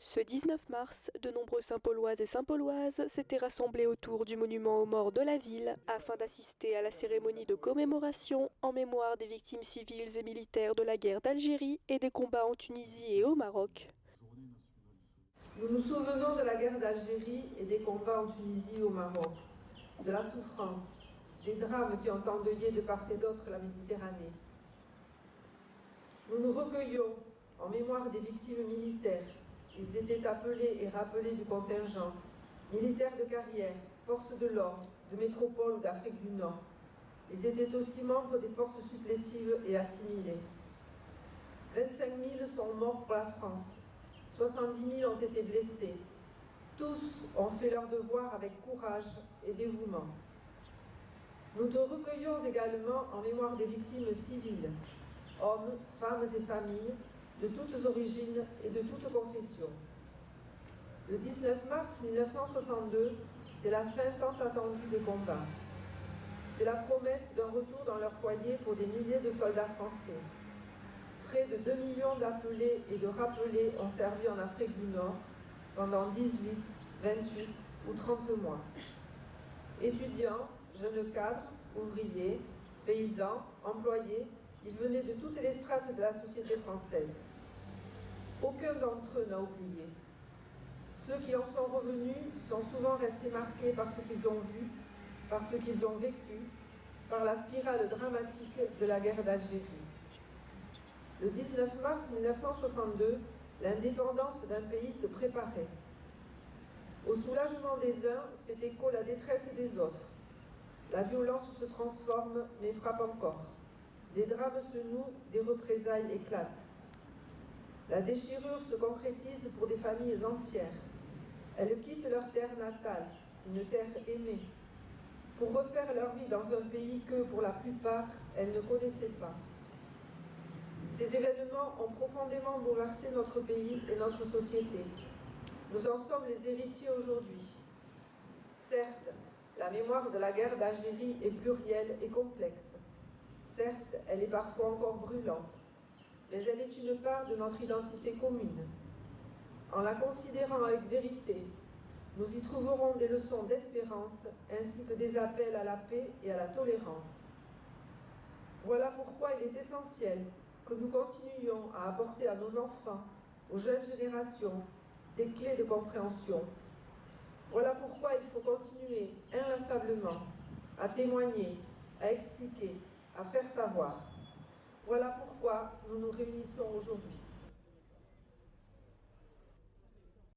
Ce 19 mars, de nombreux Saint-Pauloises et Saint-Pauloises s'étaient rassemblés autour du monument aux morts de la ville afin d'assister à la cérémonie de commémoration en mémoire des victimes civiles et militaires de la guerre d'Algérie et des combats en Tunisie et au Maroc. Nous nous souvenons de la guerre d'Algérie et des combats en Tunisie et au Maroc, de la souffrance, des drames qui ont endeuillé de part et d'autre la Méditerranée. Nous nous recueillons en mémoire des victimes militaires. Ils étaient appelés et rappelés du contingent, militaires de carrière, forces de l'ordre, de métropole ou d'Afrique du Nord. Ils étaient aussi membres des forces supplétives et assimilés. 25 000 sont morts pour la France, 70 000 ont été blessés. Tous ont fait leur devoir avec courage et dévouement. Nous te recueillons également en mémoire des victimes civiles, hommes, femmes et familles, de toutes origines et de toutes confessions. Le 19 mars 1962, c'est la fin tant attendue des combats. C'est la promesse d'un retour dans leur foyer pour des milliers de soldats français. Près de 2 millions d'appelés et de rappelés ont servi en Afrique du Nord pendant 18, 28 ou 30 mois. Étudiants, jeunes cadres, ouvriers, paysans, employés, ils venaient de toutes les strates de la société française. Aucun d'entre eux n'a oublié. Ceux qui en sont revenus sont souvent restés marqués par ce qu'ils ont vu, par ce qu'ils ont vécu, par la spirale dramatique de la guerre d'Algérie. Le 19 mars 1962, l'indépendance d'un pays se préparait. Au soulagement des uns fait écho la détresse des autres. La violence se transforme mais frappe encore. Des drames se nouent, des représailles éclatent. La déchirure se concrétise pour des familles entières. Elles quittent leur terre natale, une terre aimée, pour refaire leur vie dans un pays que, pour la plupart, elles ne connaissaient pas. Ces événements ont profondément bouleversé notre pays et notre société. Nous en sommes les héritiers aujourd'hui. Certes, la mémoire de la guerre d'Algérie est plurielle et complexe. Certes, elle est parfois encore brûlante, mais elle est une part de notre identité commune. En la considérant avec vérité, nous y trouverons des leçons d'espérance ainsi que des appels à la paix et à la tolérance. Voilà pourquoi il est essentiel que nous continuions à apporter à nos enfants, aux jeunes générations, des clés de compréhension. Voilà pourquoi il faut continuer inlassablement à témoigner, à expliquer, à faire savoir. Voilà pourquoi nous nous réunissons aujourd'hui.